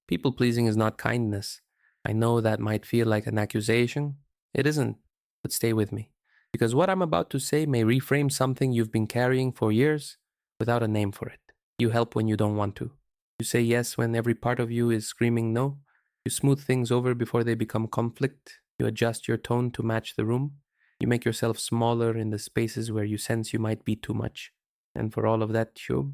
People-pleasing is not kindness. I know that might feel like an accusation. It isn't, but stay with me. Because what I'm about to say may reframe something you've been carrying for years without a name for it. You help when you don't want to. You say yes when every part of you is screaming no. You smooth things over before they become conflict. You adjust your tone to match the room. You make yourself smaller in the spaces where you sense you might be too much. And for all of that, Shub,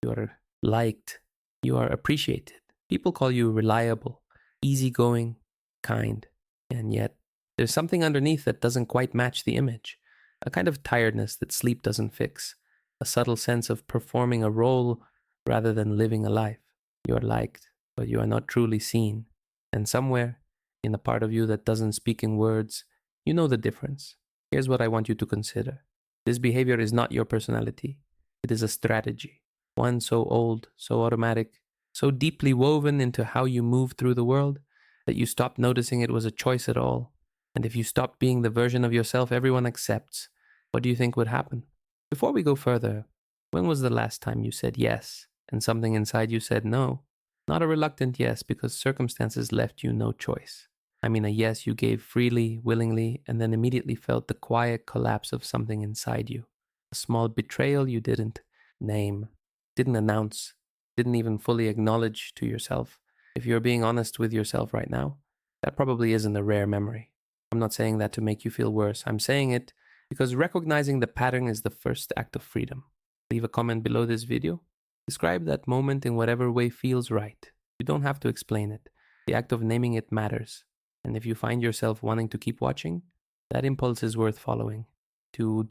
you are liked. You are appreciated. People call you reliable, easygoing, kind. And yet, there's something underneath that doesn't quite match the image. A kind of tiredness that sleep doesn't fix. A subtle sense of performing a role rather than living a life. You are liked, but you are not truly seen. And somewhere, in a part of you that doesn't speak in words, you know the difference. Here's what I want you to consider. This behavior is not your personality. It is a strategy. One so old, so automatic, so deeply woven into how you move through the world that you stopped noticing it was a choice at all. And if you stopped being the version of yourself everyone accepts, what do you think would happen? Before we go further, when was the last time you said yes and something inside you said no? Not a reluctant yes because circumstances left you no choice. I mean a yes you gave freely, willingly, and then immediately felt the quiet collapse of something inside you. A small betrayal you didn't name, didn't announce, didn't even fully acknowledge to yourself. If you're being honest with yourself right now, that probably isn't a rare memory. I'm not saying that to make you feel worse. I'm saying it because recognizing the pattern is the first act of freedom. Leave a comment below this video. Describe that moment in whatever way feels right. You don't have to explain it. The act of naming it matters. And if you find yourself wanting to keep watching, that impulse is worth following. To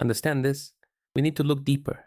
understand this, we need to look deeper.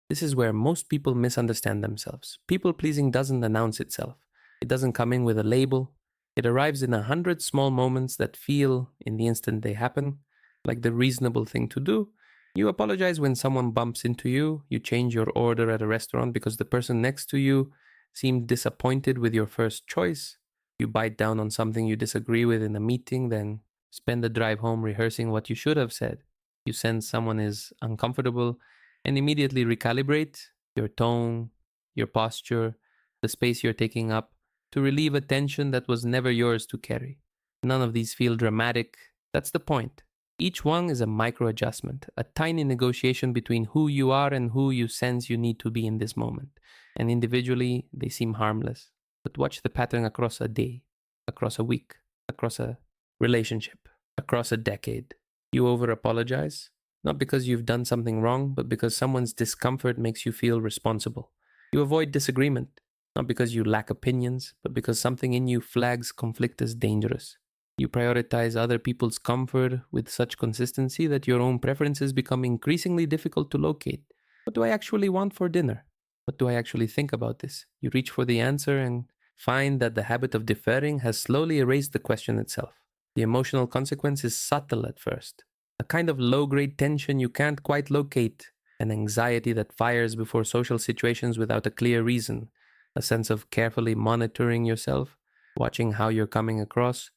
This is where most people misunderstand themselves. People-pleasing doesn't announce itself. It doesn't come in with a label. It arrives in 100 small moments that feel, in the instant they happen, like the reasonable thing to do. You apologize when someone bumps into you. You change your order at a restaurant because the person next to you seemed disappointed with your first choice. You bite down on something you disagree with in a meeting, then spend the drive home rehearsing what you should have said. You sense someone is uncomfortable and immediately recalibrate your tone, your posture, the space you're taking up to relieve a tension that was never yours to carry. None of these feel dramatic. That's the point. Each one is a micro adjustment, a tiny negotiation between who you are and who you sense you need to be in this moment. And individually, they seem harmless. But watch the pattern across a day, across a week, across a relationship, across a decade. You over-apologize, not because you've done something wrong, but because someone's discomfort makes you feel responsible. You avoid disagreement, not because you lack opinions, but because something in you flags conflict as dangerous. You prioritize other people's comfort with such consistency that your own preferences become increasingly difficult to locate. What do I actually want for dinner? What do I actually think about this? You reach for the answer and find that the habit of deferring has slowly erased the question itself. The emotional consequence is subtle at first. A kind of low-grade tension you can't quite locate, an anxiety that fires before social situations without a clear reason, a sense of carefully monitoring yourself, watching how you're coming across,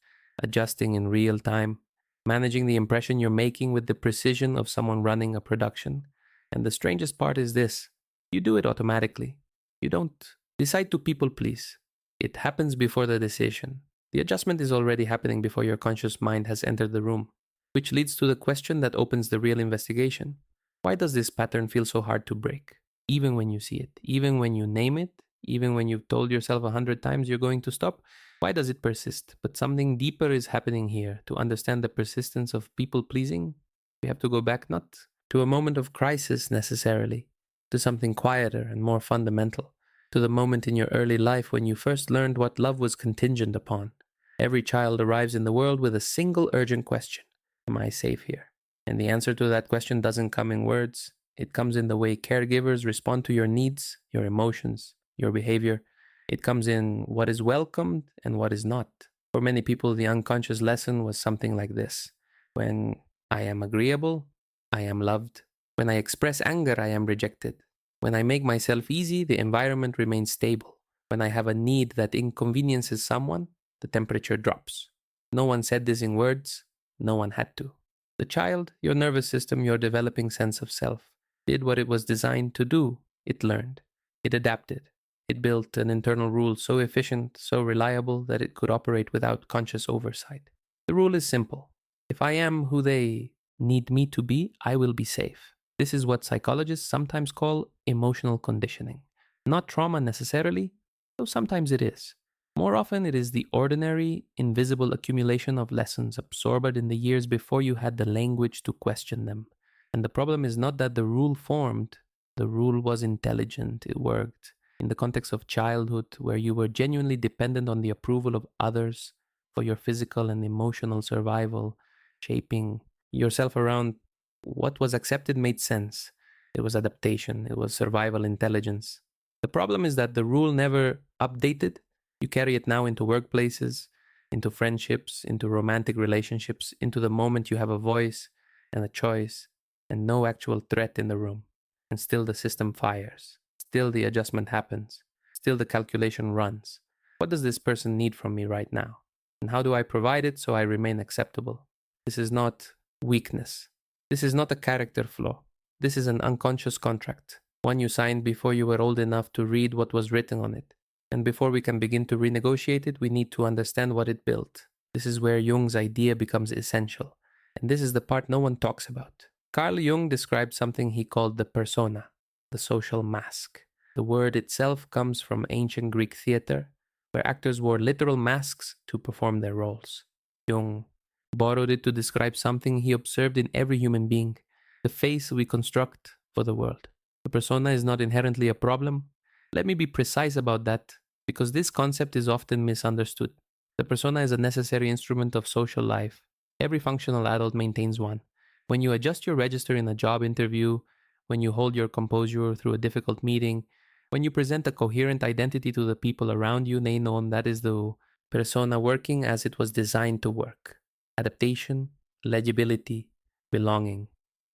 adjusting in real time, managing the impression you're making with the precision of someone running a production. And the strangest part is this: you do it automatically. You don't decide to people please. It happens before the decision. The adjustment is already happening before your conscious mind has entered the room, which leads to the question that opens the real investigation. Why does this pattern feel so hard to break? Even when you see it, even when you name it, even when you've told yourself 100 times you're going to stop, why does it persist? But something deeper is happening here. To understand the persistence of people-pleasing, we have to go back not to a moment of crisis necessarily, to something quieter and more fundamental, to the moment in your early life when you first learned what love was contingent upon. Every child arrives in the world with a single urgent question: am I safe here? And the answer to that question doesn't come in words. It comes in the way caregivers respond to your needs, your emotions, your behavior. It comes in what is welcomed and what is not. For many people, the unconscious lesson was something like this: when I am agreeable, I am loved. When I express anger, I am rejected. When I make myself easy, the environment remains stable. When I have a need that inconveniences someone, the temperature drops. No one said this in words. No one had to. The child, your nervous system, your developing sense of self, did what it was designed to do. It learned. It adapted. It built an internal rule so efficient, so reliable that it could operate without conscious oversight. The rule is simple. If I am who they need me to be, I will be safe. This is what psychologists sometimes call emotional conditioning. Not trauma necessarily, though sometimes it is. More often, it is the ordinary, invisible accumulation of lessons absorbed in the years before you had the language to question them. And the problem is not that the rule formed, the rule was intelligent, it worked. In the context of childhood, where you were genuinely dependent on the approval of others for your physical and emotional survival, shaping yourself around what was accepted made sense. It was adaptation, it was survival intelligence. The problem is that the rule never updated. You carry it now into workplaces, into friendships, into romantic relationships, into the moment you have a voice and a choice and no actual threat in the room. And still the system fires. Still the adjustment happens. Still the calculation runs. What does this person need from me right now? And how do I provide it so I remain acceptable? This is not weakness. This is not a character flaw. This is an unconscious contract, one you signed before you were old enough to read what was written on it. And before we can begin to renegotiate it, we need to understand what it built. This is where Jung's idea becomes essential. And this is the part no one talks about. Carl Jung described something he called the persona, the social mask. The word itself comes from ancient Greek theater, where actors wore literal masks to perform their roles. Jung borrowed it to describe something he observed in every human being, the face we construct for the world. The persona is not inherently a problem. Let me be precise about that, because this concept is often misunderstood. The persona is a necessary instrument of social life. Every functional adult maintains one. When you adjust your register in a job interview, when you hold your composure through a difficult meeting, when you present a coherent identity to the people around you, they know that is the persona working as it was designed to work. Adaptation, legibility, belonging.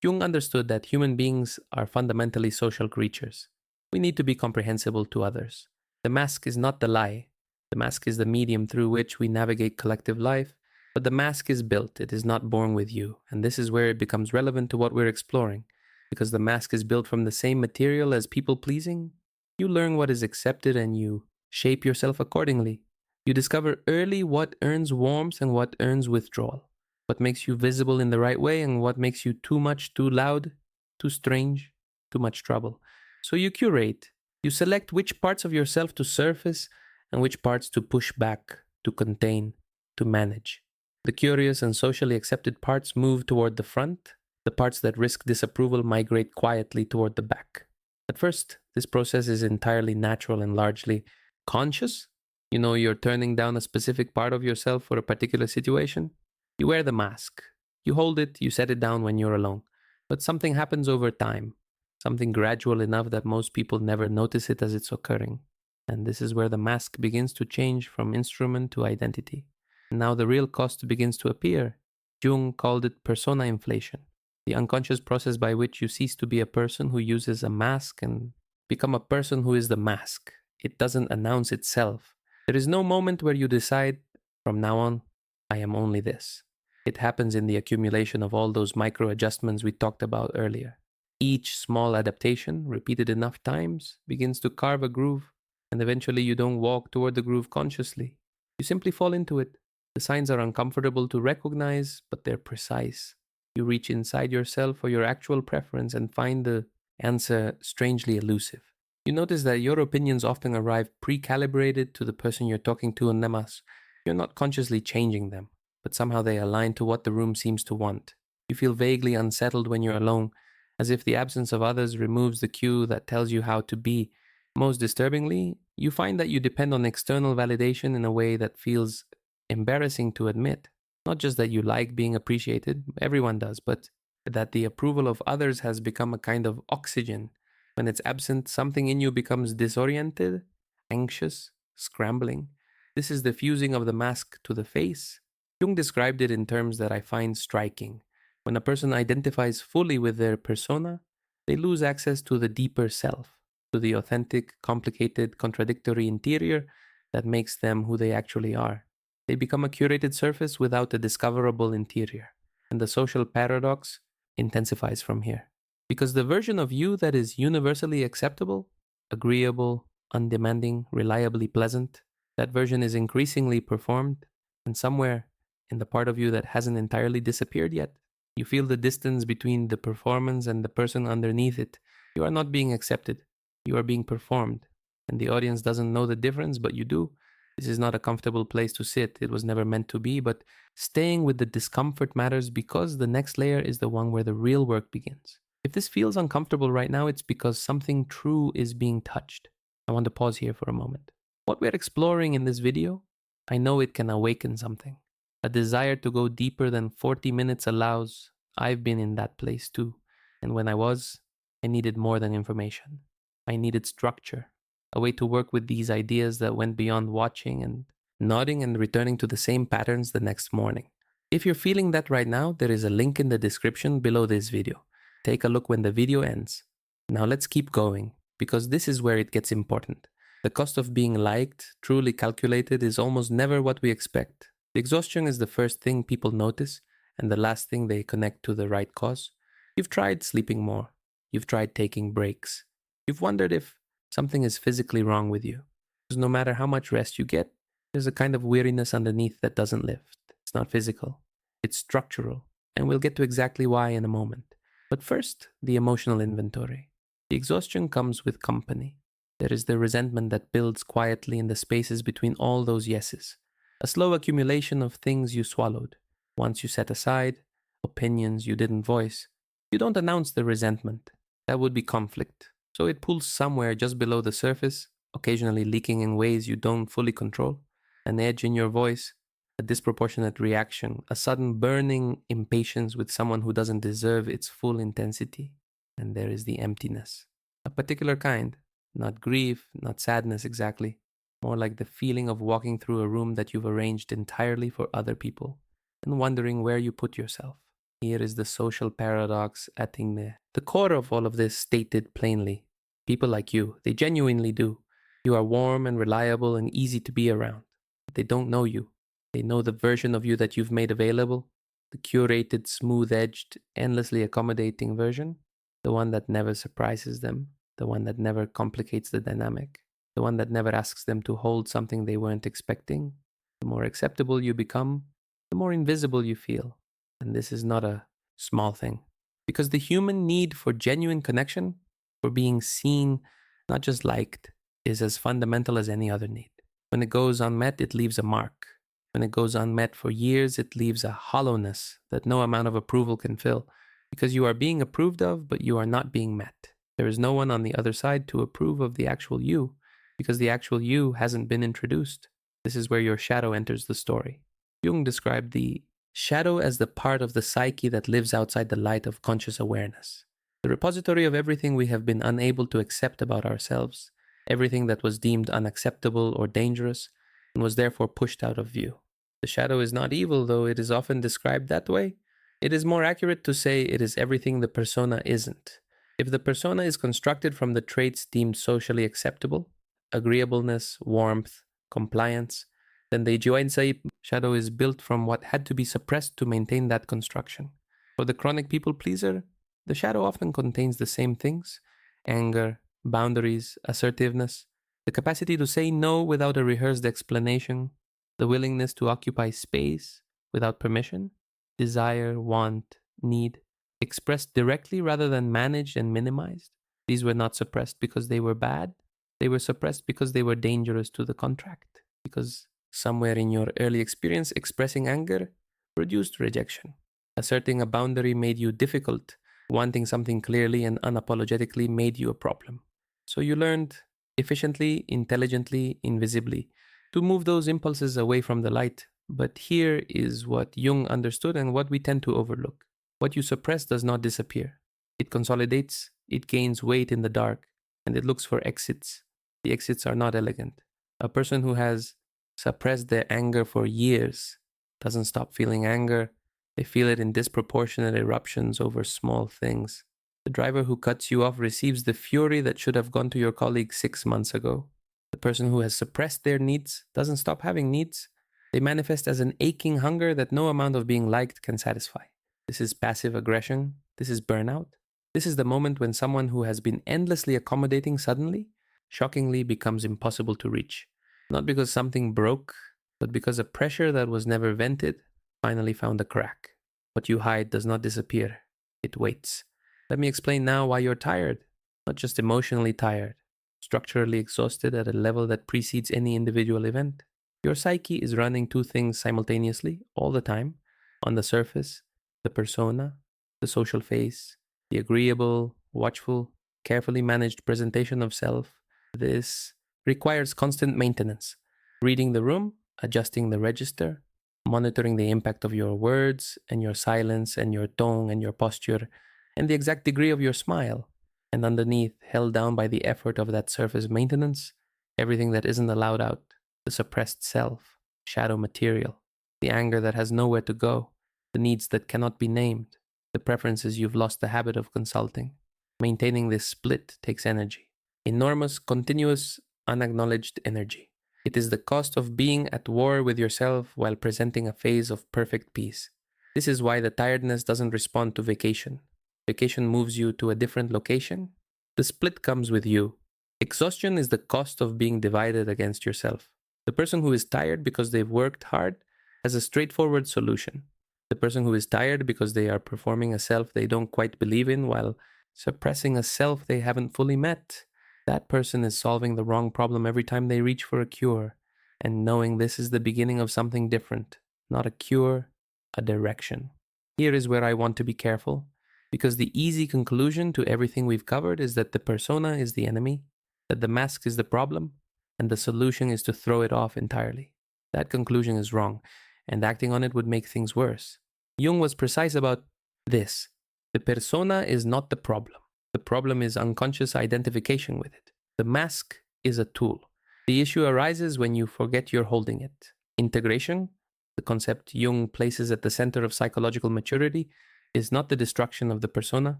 Jung understood that human beings are fundamentally social creatures. We need to be comprehensible to others. The mask is not the lie. The mask is the medium through which we navigate collective life, but the mask is built. It is not born with you. And this is where it becomes relevant to what we're exploring. Because the mask is built from the same material as people-pleasing, you learn what is accepted and you shape yourself accordingly. You discover early what earns warmth and what earns withdrawal. What makes you visible in the right way and what makes you too much, too loud, too strange, too much trouble. So you curate. You select which parts of yourself to surface and which parts to push back, to contain, to manage. The curious and socially accepted parts move toward the front. The parts that risk disapproval migrate quietly toward the back. At first, this process is entirely natural and largely conscious. You know you're turning down a specific part of yourself for a particular situation. You wear the mask. You hold it, you set it down when you're alone. But something happens over time. Something gradual enough that most people never notice it as it's occurring. And this is where the mask begins to change from instrument to identity. And now the real cost begins to appear. Jung called it persona inflation, the unconscious process by which you cease to be a person who uses a mask and become a person who is the mask. It doesn't announce itself. There is no moment where you decide, from now on, I am only this. It happens in the accumulation of all those micro adjustments we talked about earlier. Each small adaptation, repeated enough times, begins to carve a groove, and eventually you don't walk toward the groove consciously. You simply fall into it. The signs are uncomfortable to recognize, but they're precise. You reach inside yourself for your actual preference and find the answer strangely elusive. You notice that your opinions often arrive pre-calibrated to the person you're talking to en masse. You're not consciously changing them, but somehow they align to what the room seems to want. You feel vaguely unsettled when you're alone, as if the absence of others removes the cue that tells you how to be. Most disturbingly, you find that you depend on external validation in a way that feels embarrassing to admit. Not just that you like being appreciated, everyone does, but that the approval of others has become a kind of oxygen. When it's absent, something in you becomes disoriented, anxious, scrambling. This is the fusing of the mask to the face. Jung described it in terms that I find striking. When a person identifies fully with their persona, they lose access to the deeper self, to the authentic, complicated, contradictory interior that makes them who they actually are. They become a curated surface without a discoverable interior. And the social paradox intensifies from here. Because the version of you that is universally acceptable, agreeable, undemanding, reliably pleasant. That version is increasingly performed, and somewhere in the part of you that hasn't entirely disappeared yet, you feel the distance between the performance and the person underneath it. You are not being accepted. You are being performed, and the audience doesn't know the difference, but you do. This is not a comfortable place to sit. It was never meant to be, but staying with the discomfort matters because the next layer is the one where the real work begins. If this feels uncomfortable right now, it's because something true is being touched. I want to pause here for a moment. What we're exploring in this video, I know it can awaken something. A desire to go deeper than 40 minutes allows. I've been in that place too. And when I needed more than information. I needed structure. A way to work with these ideas that went beyond watching and nodding and returning to the same patterns the next morning. If you're feeling that right now, there is a link in the description below this video. Take a look when the video ends. Now let's keep going, because this is where it gets important. The cost of being liked, truly calculated, is almost never what we expect. The exhaustion is the first thing people notice, and the last thing they connect to the right cause. You've tried sleeping more. You've tried taking breaks. You've wondered if something is physically wrong with you. Because no matter how much rest you get, there's a kind of weariness underneath that doesn't lift. It's not physical. It's structural. And we'll get to exactly why in a moment. But first, the emotional inventory. The exhaustion comes with company. There is the resentment that builds quietly in the spaces between all those yeses. A slow accumulation of things you swallowed. Once you set aside, opinions you didn't voice. You don't announce the resentment. That would be conflict. So it pools somewhere just below the surface, occasionally leaking in ways you don't fully control. An edge in your voice, a disproportionate reaction, a sudden burning impatience with someone who doesn't deserve its full intensity. And there is the emptiness. A particular kind, not grief, not sadness exactly, more like the feeling of walking through a room that you've arranged entirely for other people and wondering where you put yourself. Here is the social paradox at the core of all of this stated plainly. People like you, they genuinely do. You are warm and reliable and easy to be around. But they don't know you. They know the version of you that you've made available, the curated, smooth-edged, endlessly accommodating version, the one that never surprises them, the one that never complicates the dynamic, the one that never asks them to hold something they weren't expecting. The more acceptable you become, the more invisible you feel. And this is not a small thing. Because the human need for genuine connection, for being seen, not just liked, is as fundamental as any other need. When it goes unmet, it leaves a mark. When it goes unmet for years, it leaves a hollowness that no amount of approval can fill. Because you are being approved of, but you are not being met. There is no one on the other side to approve of the actual you, because the actual you hasn't been introduced. This is where your shadow enters the story. Jung described the shadow as the part of the psyche that lives outside the light of conscious awareness. The repository of everything we have been unable to accept about ourselves, everything that was deemed unacceptable or dangerous, and was therefore pushed out of view. The shadow is not evil, though it is often described that way. It is more accurate to say it is everything the persona isn't. If the persona is constructed from the traits deemed socially acceptable, agreeableness, warmth, compliance, then the Jungian shadow is built from what had to be suppressed to maintain that construction. For the chronic people pleaser, the shadow often contains the same things: anger, boundaries, assertiveness, the capacity to say no without a rehearsed explanation, the willingness to occupy space without permission, desire, want, need, expressed directly rather than managed and minimized. These were not suppressed because they were bad. They were suppressed because they were dangerous to the contract. Because somewhere in your early experience, expressing anger produced rejection. Asserting a boundary made you difficult. Wanting something clearly and unapologetically made you a problem. So you learned efficiently, intelligently, invisibly to move those impulses away from the light. But here is what Jung understood and what we tend to overlook. What you suppress does not disappear. It consolidates, it gains weight in the dark, and it looks for exits. The exits are not elegant. A person who has suppressed their anger for years doesn't stop feeling anger. They feel it in disproportionate eruptions over small things. The driver who cuts you off receives the fury that should have gone to your colleague 6 months ago. The person who has suppressed their needs doesn't stop having needs. They manifest as an aching hunger that no amount of being liked can satisfy. This is passive aggression. This is burnout. This is the moment when someone who has been endlessly accommodating suddenly shockingly becomes impossible to reach. Not because something broke, but because a pressure that was never vented finally found a crack. What you hide does not disappear. It waits. Let me explain now why you're tired. Not just emotionally tired, structurally exhausted at a level that precedes any individual event. Your psyche is running two things simultaneously, all the time. On the surface, the persona, the social face, the agreeable, watchful, carefully managed presentation of self. This requires constant maintenance. Reading the room, adjusting the register, monitoring the impact of your words and your silence and your tone and your posture and the exact degree of your smile. And underneath, held down by the effort of that surface maintenance, everything that isn't allowed out, the suppressed self, shadow material, the anger that has nowhere to go, the needs that cannot be named, the preferences you've lost the habit of consulting. Maintaining this split takes energy. Enormous, continuous, unacknowledged energy. It is the cost of being at war with yourself while presenting a phase of perfect peace. This is why the tiredness doesn't respond to vacation. Vacation moves you to a different location. The split comes with you. Exhaustion is the cost of being divided against yourself. The person who is tired because they've worked hard has a straightforward solution. The person who is tired because they are performing a self they don't quite believe in while suppressing a self they haven't fully met. That person is solving the wrong problem every time they reach for a cure, and knowing this is the beginning of something different, not a cure, a direction. Here is where I want to be careful, because the easy conclusion to everything we've covered is that the persona is the enemy, that the mask is the problem, and the solution is to throw it off entirely. That conclusion is wrong, and acting on it would make things worse. Jung was precise about this. The persona is not the problem. The problem is unconscious identification with it. The mask is a tool. The issue arises when you forget you're holding it. Integration, the concept Jung places at the center of psychological maturity, is not the destruction of the persona.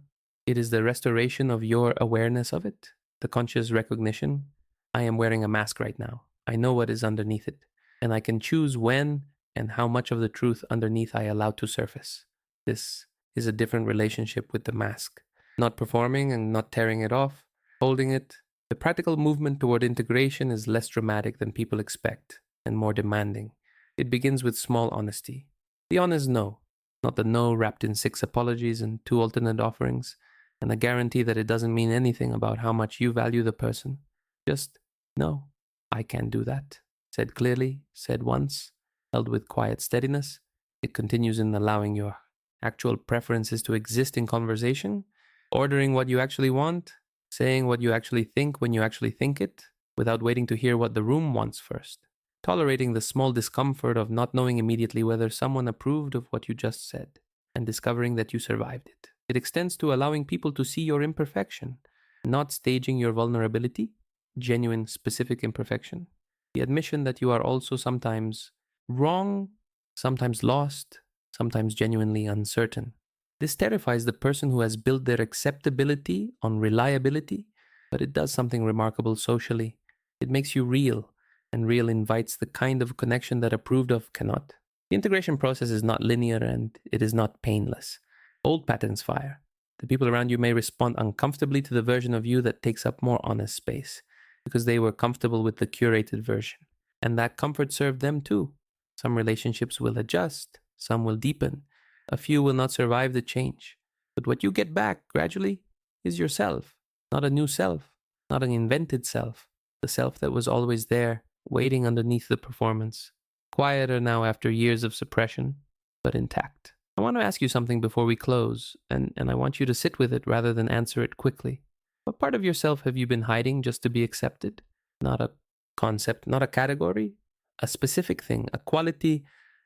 It is the restoration of your awareness of it, the conscious recognition. I am wearing a mask right now. I know what is underneath it, and I can choose when and how much of the truth underneath I allow to surface. This is a different relationship with the mask. Not performing and not tearing it off, holding it. The practical movement toward integration is less dramatic than people expect and more demanding. It begins with small honesty. The honest no, not the no wrapped in 6 apologies and 2 alternate offerings, and a guarantee that it doesn't mean anything about how much you value the person. Just, no, I can't do that. Said clearly, said once, held with quiet steadiness. It continues in allowing your actual preferences to exist in conversation, ordering what you actually want, saying what you actually think when you actually think it, without waiting to hear what the room wants first. Tolerating the small discomfort of not knowing immediately whether someone approved of what you just said, and discovering that you survived it. It extends to allowing people to see your imperfection, not staging your vulnerability, genuine, specific imperfection. The admission that you are also sometimes wrong, sometimes lost, sometimes genuinely uncertain. This terrifies the person who has built their acceptability on reliability, but it does something remarkable socially. It makes you real, and real invites the kind of connection that approved of cannot. The integration process is not linear and it is not painless. Old patterns fire. The people around you may respond uncomfortably to the version of you that takes up more honest space, because they were comfortable with the curated version. And that comfort served them too. Some relationships will adjust, some will deepen, a few will not survive the change. But what you get back gradually is yourself, not a new self, not an invented self, the self that was always there, waiting underneath the performance, quieter now after years of suppression, but intact. I want to ask you something before we close, and I want you to sit with it rather than answer it quickly. What part of yourself have you been hiding just to be accepted? Not a concept, not a category, a specific thing, a quality,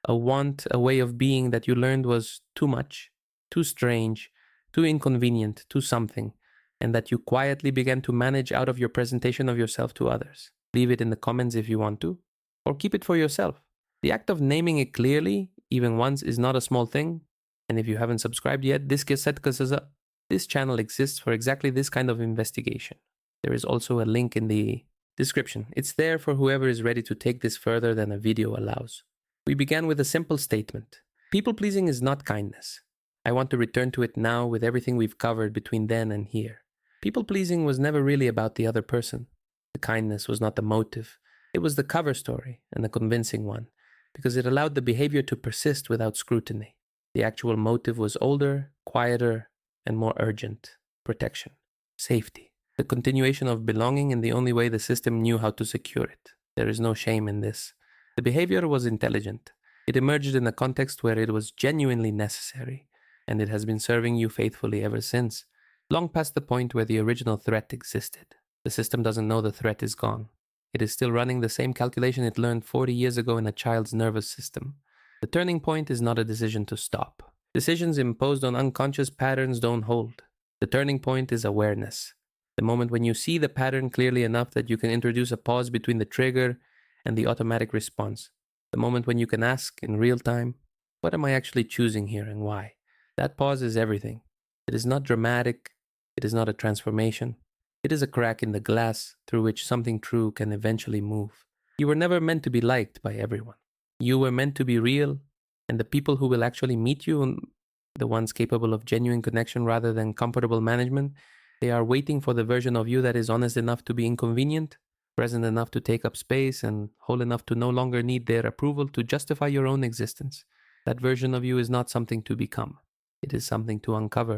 a want, a way of being that you learned was too much, too strange, too inconvenient, too something, and that you quietly began to manage out of your presentation of yourself to others. Leave it in the comments if you want to, or keep it for yourself. The act of naming it clearly, even once, is not a small thing. And if you haven't subscribed yet, this channel exists for exactly this kind of investigation. There is also a link in the description. It's there for whoever is ready to take this further than a video allows. We began with a simple statement. People-pleasing is not kindness. I want to return to it now with everything we've covered between then and here. People-pleasing was never really about the other person. The kindness was not the motive. It was the cover story, and a convincing one, because it allowed the behavior to persist without scrutiny. The actual motive was older, quieter, and more urgent. Protection. Safety. The continuation of belonging in the only way the system knew how to secure it. There is no shame in this. The behavior was intelligent. It emerged in a context where it was genuinely necessary, and it has been serving you faithfully ever since, long past the point where the original threat existed. The system doesn't know the threat is gone. It is still running the same calculation it learned 40 years ago in a child's nervous system. The turning point is not a decision to stop. Decisions imposed on unconscious patterns don't hold. The turning point is awareness. The moment when you see the pattern clearly enough that you can introduce a pause between the trigger and the automatic response. The moment when you can ask in real time, what am I actually choosing here and why? That pause is everything. It is not dramatic. It is not a transformation. It is a crack in the glass through which something true can eventually move. You were never meant to be liked by everyone. You were meant to be real, and the people who will actually meet you, the ones capable of genuine connection rather than comfortable management, they are waiting for the version of you that is honest enough to be inconvenient, present enough to take up space, and whole enough to no longer need their approval to justify your own existence. That version of you is not something to become. It is something to uncover.